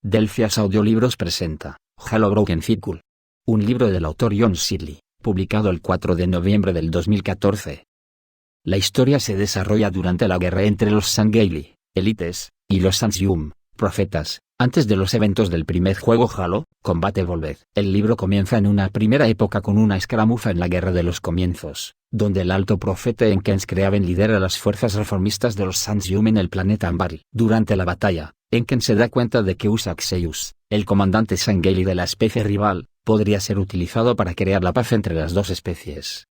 Delphias Audiolibros presenta Halo Broken Cycle, un libro del autor John Searle, publicado el 4 de noviembre del 2014. La historia se desarrolla durante la guerra entre los Sangheili, élites, y los Ancients, profetas, antes de los eventos del primer juego Halo, Combat Evolved. El libro comienza en una primera época con una escaramuza en la Guerra de los Comienzos, donde el alto profeta Enken Skraven lidera las fuerzas reformistas de los Ancients en el planeta Ambaril. Durante la batalla, Enken se da cuenta de que Usaxeus, el comandante Sangheili de la especie rival, podría ser utilizado para crear la paz entre las dos especies.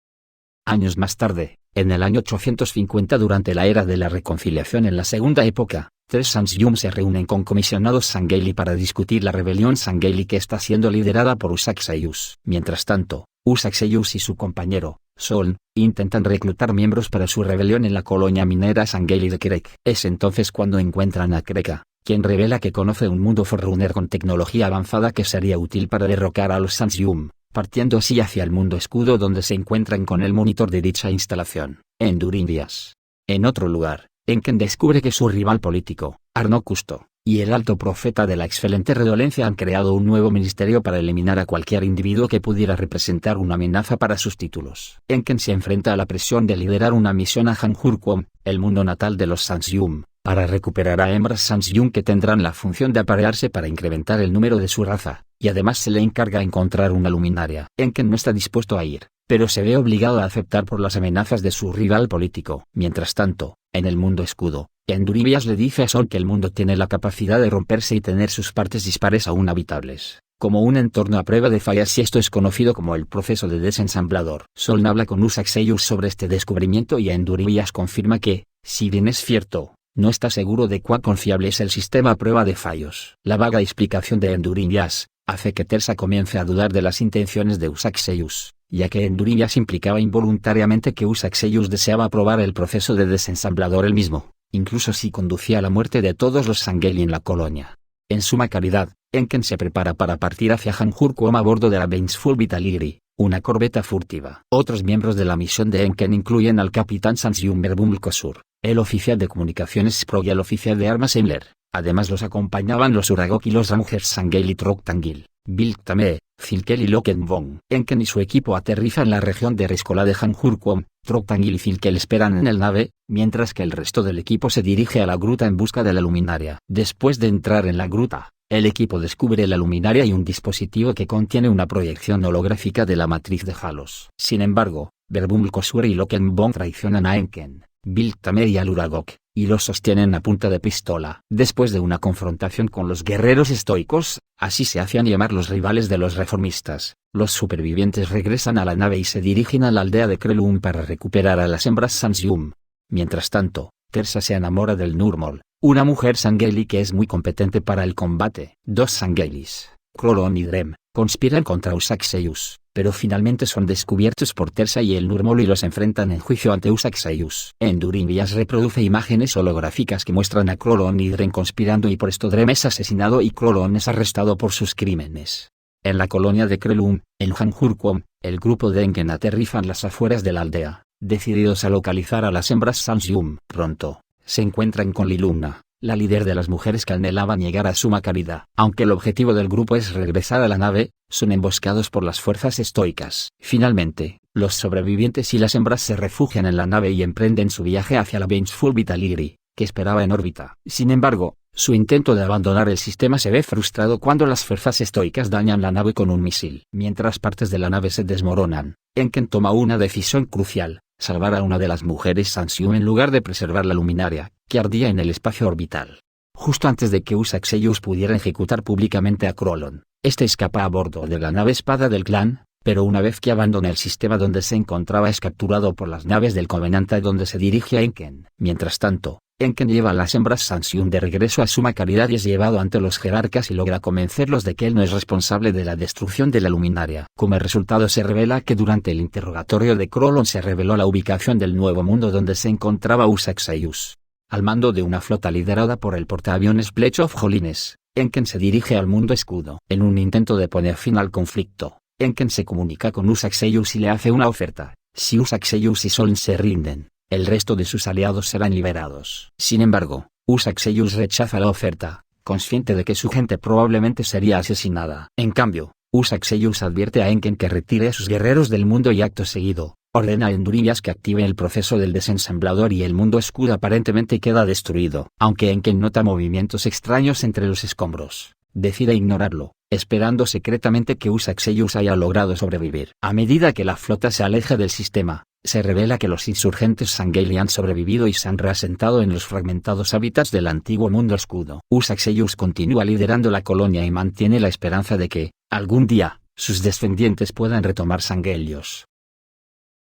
Años más tarde, en el año 850 durante la era de la reconciliación en la segunda época, tres Ancients se reúnen con comisionados Sangheili para discutir la rebelión Sangheili que está siendo liderada por Usaxeus. Mientras tanto, Usaxeus y su compañero, Soln, intentan reclutar miembros para su rebelión en la colonia minera Sangheili de Krek. Es entonces cuando encuentran a Kreka, quien revela que conoce un mundo Forerunner con tecnología avanzada que sería útil para derrocar a los Ancients, partiendo así hacia el mundo escudo donde se encuentran con el monitor de dicha instalación, Endurindias. En otro lugar, Enken descubre que su rival político, Arno Custo, y el alto profeta de la excelente redolencia han creado un nuevo ministerio para eliminar a cualquier individuo que pudiera representar una amenaza para sus títulos. Enken se enfrenta a la presión de liderar una misión a Hanjurquom, el mundo natal de los Ancients, para recuperar a hembras Ancients que tendrán la función de aparearse para incrementar el número de su raza, y además se le encarga encontrar una luminaria. Enken no está dispuesto a ir, pero se ve obligado a aceptar por las amenazas de su rival político. Mientras tanto, en el mundo escudo, Enduribias le dice a Sol que el mundo tiene la capacidad de romperse y tener sus partes dispares aún habitables, como un entorno a prueba de fallas, y esto es conocido como el proceso de desensamblador. Sol habla con Usaxeus sobre este descubrimiento y Enduribias confirma que, si bien es cierto, no está seguro de cuán confiable es el sistema a prueba de fallos. La vaga explicación de Enduribias hace que Tersa comience a dudar de las intenciones de Usaxeus, ya que Enduribias implicaba involuntariamente que Usaxeus deseaba probar el proceso de desensamblador él mismo, incluso si conducía a la muerte de todos los Sangheili en la colonia. En suma caridad, Enken se prepara para partir hacia Hanjurquom a bordo de la Vengeful Vitaliri, una corbeta furtiva. Otros miembros de la misión de Enken incluyen al capitán Sansiyum Verbum Kosur, el oficial de comunicaciones Sprog y el oficial de armas Emler. Además los acompañaban los Uragok y los Rangers Sangheili Troctangil, Bilktame, Zilkel y Lokenvong. Enken y su equipo aterrizan en la región de Reskola de Hanjurquom. Troctangil y Zilkel esperan en el nave, mientras que el resto del equipo se dirige a la gruta en busca de la luminaria. Después de entrar en la gruta, el equipo descubre la luminaria y un dispositivo que contiene una proyección holográfica de la matriz de Halos. Sin embargo, Verbum Kosur y Lokenvong traicionan a Enken, Bilktame y al Uragok, y los sostienen a punta de pistola. Después de una confrontación con los guerreros estoicos, así se hacían llamar los rivales de los reformistas, los supervivientes regresan a la nave y se dirigen a la aldea de Krelum para recuperar a las hembras Ancients. Mientras tanto, Tersa se enamora del Nurmol, una mujer Sangheili que es muy competente para el combate. Dos Sangheilis, Krolon y Drem, conspiran contra Usaxeus, pero finalmente son descubiertos por Tersa y el Nurmol y los enfrentan en juicio ante Usaxeus. Enduribias reproduce imágenes holográficas que muestran a Krolon y Drem conspirando y por esto Drem es asesinado y Krolon es arrestado por sus crímenes. En la colonia de Krelum, en Hanjurquom, el grupo de Enken aterriza en las afueras de la aldea, decididos a localizar a las hembras Ancients. Pronto, se encuentran con Lilumna, la líder de las mujeres que anhelaban llegar a Suma Caridad. Aunque el objetivo del grupo es regresar a la nave, son emboscados por las fuerzas estoicas. Finalmente, los sobrevivientes y las hembras se refugian en la nave y emprenden su viaje hacia la Vengeful Vitaliri, que esperaba en órbita. Sin embargo, su intento de abandonar el sistema se ve frustrado cuando las fuerzas estoicas dañan la nave con un misil. Mientras partes de la nave se desmoronan, Enken toma una decisión crucial: salvar a una de las mujeres Ancients en lugar de preservar la luminaria, que ardía en el espacio orbital. Justo antes de que Usaxeus pudiera ejecutar públicamente a Krolon, este escapa a bordo de la nave espada del clan, pero una vez que abandona el sistema donde se encontraba es capturado por las naves del Covenante donde se dirige a Enken. Mientras tanto, Enken lleva a las hembras Ancients de regreso a Suma Caridad y es llevado ante los jerarcas y logra convencerlos de que él no es responsable de la destrucción de la luminaria. Como resultado se revela que durante el interrogatorio de Krolon se reveló la ubicación del nuevo mundo donde se encontraba Usaxeus. Al mando de una flota liderada por el portaaviones Pledge of Holiness, Enken se dirige al mundo escudo. En un intento de poner fin al conflicto, Enken se comunica con Usaxeus y le hace una oferta: si Usaxeus y Soln se rinden, el resto de sus aliados serán liberados. Sin embargo, Usaxeus rechaza la oferta, consciente de que su gente probablemente sería asesinada. En cambio, Usaxeius advierte a Enken que retire a sus guerreros del mundo y acto seguido, ordena a Endurias que active el proceso del desensamblador y el mundo escudo aparentemente queda destruido. Aunque Enken nota movimientos extraños entre los escombros, decide ignorarlo, esperando secretamente que Usaxeius haya logrado sobrevivir. A medida que la flota se aleja del sistema, se revela que los insurgentes Sangheili han sobrevivido y se han reasentado en los fragmentados hábitats del antiguo mundo escudo. Usaxeius continúa liderando la colonia y mantiene la esperanza de que, algún día, sus descendientes puedan retomar Sanghelios.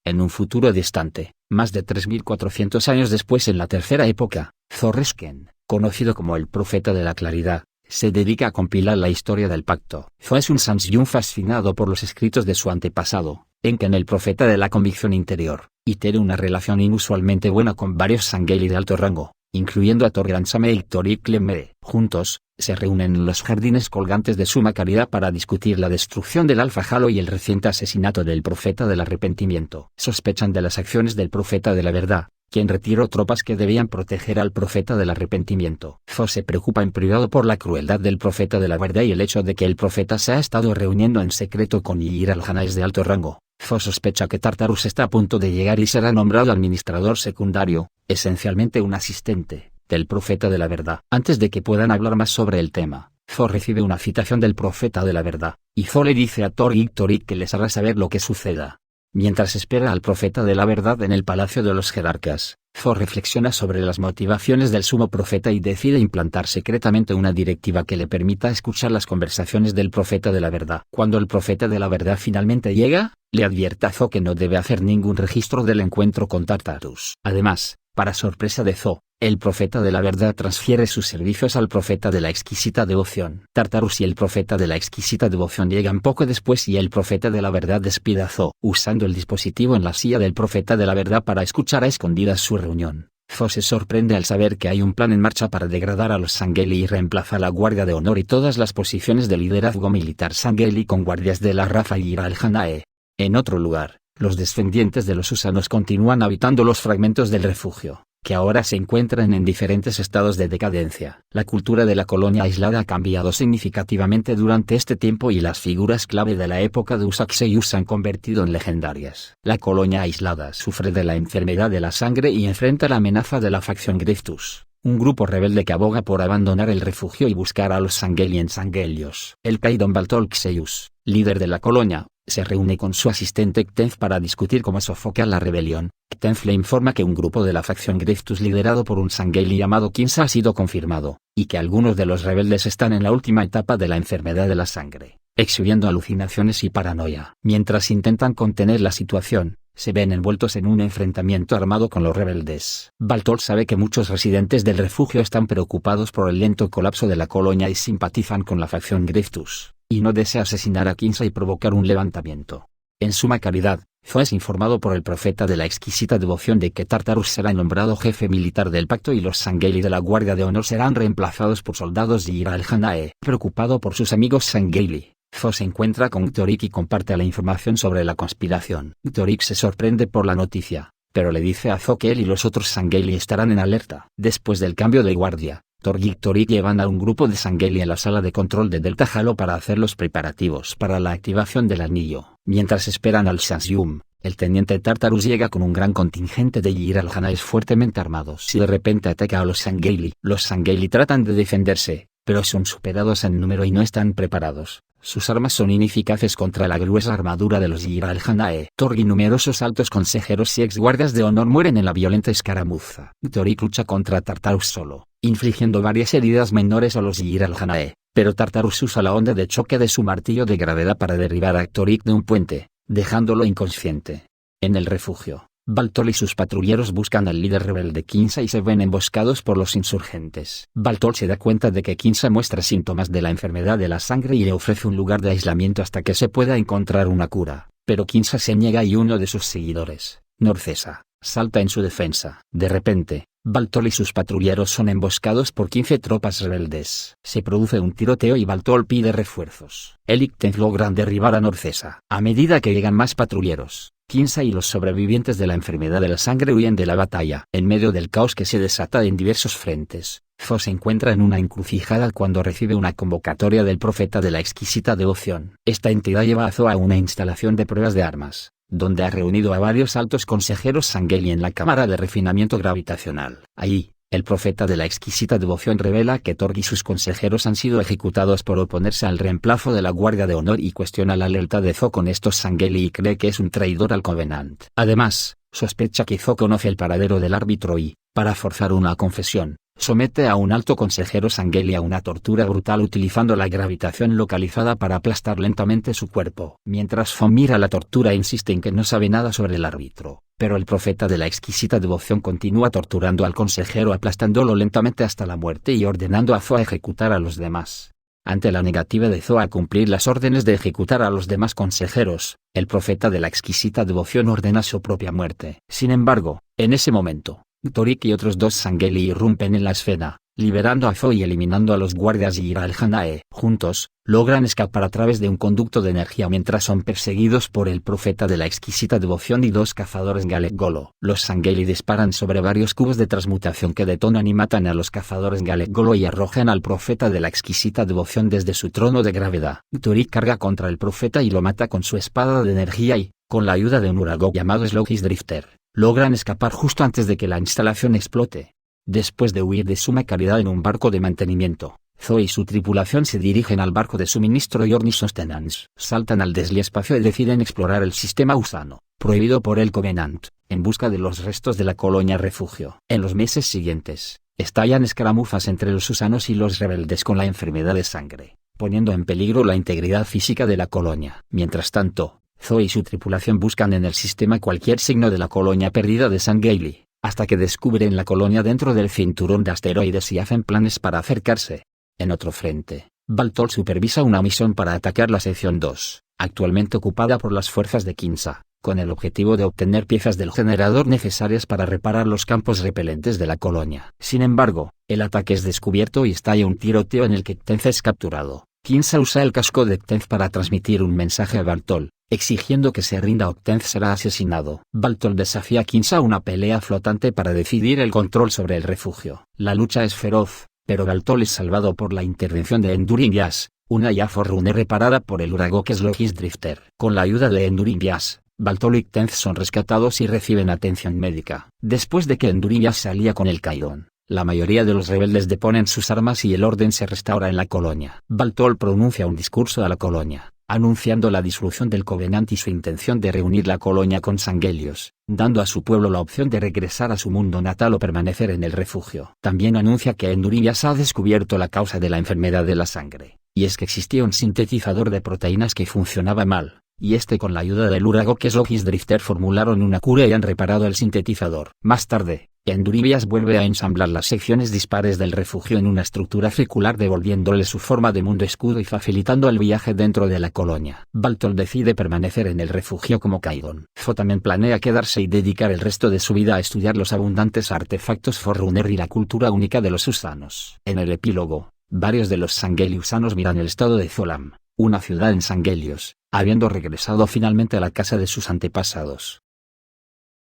En un futuro distante, más de 3400 años después en la tercera época, Zorresken, conocido como el Profeta de la Claridad, se dedica a compilar la historia del pacto. Zo es un Sanzyun fascinado por los escritos de su antepasado, Enken el Profeta de la Convicción Interior, y tiene una relación inusualmente buena con varios Sangheili de alto rango, incluyendo a Torgransame y Torik Lemere. Juntos, se reúnen en los jardines colgantes de Suma Caridad para discutir la destrucción del Alfa Halo y el reciente asesinato del Profeta del Arrepentimiento. Sospechan de las acciones del Profeta de la Verdad, quien retiró tropas que debían proteger al Profeta del Arrepentimiento. Zo se preocupa en privado por la crueldad del Profeta de la Verdad y el hecho de que el Profeta se ha estado reuniendo en secreto con Ygir al-Hanaes de alto rango. Zo sospecha que Tartarus está a punto de llegar y será nombrado administrador secundario, esencialmente un asistente, del Profeta de la Verdad. Antes de que puedan hablar más sobre el tema, Zo recibe una citación del Profeta de la Verdad, y Zo le dice a Torik que les hará saber lo que suceda. Mientras espera al Profeta de la Verdad en el Palacio de los Jerarcas, Zo reflexiona sobre las motivaciones del Sumo Profeta y decide implantar secretamente una directiva que le permita escuchar las conversaciones del Profeta de la Verdad. Cuando el Profeta de la Verdad finalmente llega, le advierte a Zo que no debe hacer ningún registro del encuentro con Tartarus. Además, para sorpresa de Zo, el Profeta de la Verdad transfiere sus servicios al Profeta de la Exquisita Devoción. Tartarus y el Profeta de la Exquisita Devoción llegan poco después y el Profeta de la Verdad despide a Zo, usando el dispositivo en la silla del Profeta de la Verdad para escuchar a escondidas su reunión. Zo se sorprende al saber que hay un plan en marcha para degradar a los Sangheili y reemplazar la Guardia de Honor y todas las posiciones de liderazgo militar Sangheili con guardias de la raza Ygir al-Hanae. En otro lugar, los descendientes de los Usanos continúan habitando los fragmentos del refugio, que ahora se encuentran en diferentes estados de decadencia. La cultura de la colonia aislada ha cambiado significativamente durante este tiempo y las figuras clave de la época de Usaxeius se han convertido en legendarias. La colonia aislada sufre de la enfermedad de la sangre y enfrenta la amenaza de la facción Griftus, un grupo rebelde que aboga por abandonar el refugio y buscar a los Sangheili en Sanghelios. El Kaidon Baltolxeius, líder de la colonia, se reúne con su asistente Ktenf para discutir cómo sofocar la rebelión. Ktenf le informa que un grupo de la facción Griftus liderado por un Sangheili llamado Kinsa ha sido confirmado, y que algunos de los rebeldes están en la última etapa de la enfermedad de la sangre, exhibiendo alucinaciones y paranoia. Mientras intentan contener la situación, se ven envueltos en un enfrentamiento armado con los rebeldes. Baltol sabe que muchos residentes del refugio están preocupados por el lento colapso de la colonia y simpatizan con la facción Griftus, y no desea asesinar a Kinsa y provocar un levantamiento. En Suma Caridad, Zo es informado por el Profeta de la Exquisita Devoción de que Tartarus será nombrado jefe militar del pacto y los Sangheili de la Guardia de Honor serán reemplazados por soldados de Ygir al-Hanae. Preocupado por sus amigos Sangheili, Zo se encuentra con Torik y comparte la información sobre la conspiración. Torik se sorprende por la noticia, pero le dice a Zo que él y los otros Sangheili estarán en alerta. Después del cambio de guardia, Torik llevan a un grupo de Sangheili a la sala de control de Delta Halo para hacer los preparativos para la activación del anillo. Mientras esperan al Sanzyum, el teniente Tartarus llega con un gran contingente de Ygir al-Hanaes fuertemente armados y de repente ataca a los Sangheili. Los Sangheili tratan de defenderse, pero son superados en número y no están preparados. Sus armas son ineficaces contra la gruesa armadura de los Ygir al-Hanae. Torg y numerosos altos consejeros y ex guardias de honor mueren en la violenta escaramuza. Torik lucha contra Tartarus solo, infligiendo varias heridas menores a los Ygir al-Hanae, pero Tartarus usa la onda de choque de su martillo de gravedad para derribar a Torik de un puente, dejándolo inconsciente. En el refugio, Baltol y sus patrulleros buscan al líder rebelde Kinsa y se ven emboscados por los insurgentes. Baltol se da cuenta de que Kinsa muestra síntomas de la enfermedad de la sangre y le ofrece un lugar de aislamiento hasta que se pueda encontrar una cura, pero Kinsa se niega y uno de sus seguidores, Norcesa, salta en su defensa. De repente, Baltol y sus patrulleros son emboscados por 15 tropas rebeldes. Se produce un tiroteo y Baltol pide refuerzos. Él y Tenth logran derribar a Norcesa. A medida que llegan más patrulleros, Kinsa y los sobrevivientes de la enfermedad de la sangre huyen de la batalla. En medio del caos que se desata en diversos frentes, Tho se encuentra en una encrucijada cuando recibe una convocatoria del profeta de la exquisita devoción. Esta entidad lleva a Tho a una instalación de pruebas de armas, donde ha reunido a varios altos consejeros Sangheili en la cámara de refinamiento gravitacional. Allí, el profeta de la exquisita devoción revela que Torg y sus consejeros han sido ejecutados por oponerse al reemplazo de la Guardia de Honor y cuestiona la lealtad de Tho con estos Sangheili y cree que es un traidor al Covenant. Además, sospecha que Tho conoce el paradero del árbitro y, para forzar una confesión, somete a un alto consejero Sangheili a una tortura brutal utilizando la gravitación localizada para aplastar lentamente su cuerpo. Mientras Tho mira la tortura e insiste en que no sabe nada sobre el árbitro, pero el profeta de la exquisita devoción continúa torturando al consejero aplastándolo lentamente hasta la muerte y ordenando a Tho a ejecutar a los demás. Ante la negativa de Tho a cumplir las órdenes de ejecutar a los demás consejeros, el profeta de la exquisita devoción ordena su propia muerte. Sin embargo, en ese momento, Torik y otros dos Sangheili irrumpen en la esfera, liberando a Tho y eliminando a los guardias y Ira el-Hanae. Juntos, logran escapar a través de un conducto de energía mientras son perseguidos por el profeta de la exquisita devoción y dos cazadores Galek Golo. Los Sangheili disparan sobre varios cubos de transmutación que detonan y matan a los cazadores Galek Golo y arrojan al profeta de la exquisita devoción desde su trono de gravedad. Torik carga contra el profeta y lo mata con su espada de energía y, con la ayuda de un Uragok llamado Slowkiss Drifter, logran escapar justo antes de que la instalación explote. Después de huir de suma caridad en un barco de mantenimiento, Tho y su tripulación se dirigen al barco de suministro Yorni Sustenance. Saltan al desliespacio y deciden explorar el sistema Usano, prohibido por el Covenant, en busca de los restos de la colonia refugio. En los meses siguientes, estallan escaramuzas entre los Usanos y los rebeldes con la enfermedad de sangre, poniendo en peligro la integridad física de la colonia. Mientras tanto, Tho y su tripulación buscan en el sistema cualquier signo de la colonia perdida de Sangheili, hasta que descubren la colonia dentro del cinturón de asteroides y hacen planes para acercarse. En otro frente, Baltol supervisa una misión para atacar la sección 2, actualmente ocupada por las fuerzas de Kinsa, con el objetivo de obtener piezas del generador necesarias para reparar los campos repelentes de la colonia. Sin embargo, el ataque es descubierto y estalla un tiroteo en el que Tenth es capturado. Kinsa usa el casco de Tenth para transmitir un mensaje a Baltol, exigiendo que se rinda o Tenth será asesinado. Baltol desafía a Kinsa a una pelea flotante para decidir el control sobre el refugio. La lucha es feroz, pero Baltol es salvado por la intervención de Enduring Bias, una IA Forerunner reparada por el Uragok Slowkiss Drifter. Con la ayuda de Enduring Bias, Baltol y Tenth son rescatados y reciben atención médica. Después de que Enduring Bias salía con el Kaidon, la mayoría de los rebeldes deponen sus armas y el orden se restaura en la colonia. Baltol pronuncia un discurso a la colonia, anunciando la disolución del Covenant y su intención de reunir la colonia con Sanghelios, dando a su pueblo la opción de regresar a su mundo natal o permanecer en el refugio. También anuncia que Enduring Bias ha descubierto la causa de la enfermedad de la sangre, y es que existía un sintetizador de proteínas que funcionaba mal, y con la ayuda del Uragok Slowkiss Drifter formularon una cura y han reparado el sintetizador. Más tarde, Enduring Bias vuelve a ensamblar las secciones dispares del refugio en una estructura circular devolviéndole su forma de mundo escudo y facilitando el viaje dentro de la colonia. Baltol decide permanecer en el refugio como Kaidon. Tho también planea quedarse y dedicar el resto de su vida a estudiar los abundantes artefactos Forerunner y la cultura única de los Usanos. En el epílogo, varios de los Sangheili Usanos miran el estado de Zolam, una ciudad en Sanghelios, habiendo regresado finalmente a la casa de sus antepasados.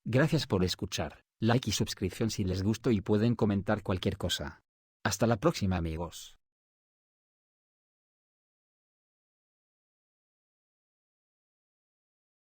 Gracias por escuchar. Like y suscripción si les gustó y pueden comentar cualquier cosa. Hasta la próxima amigos.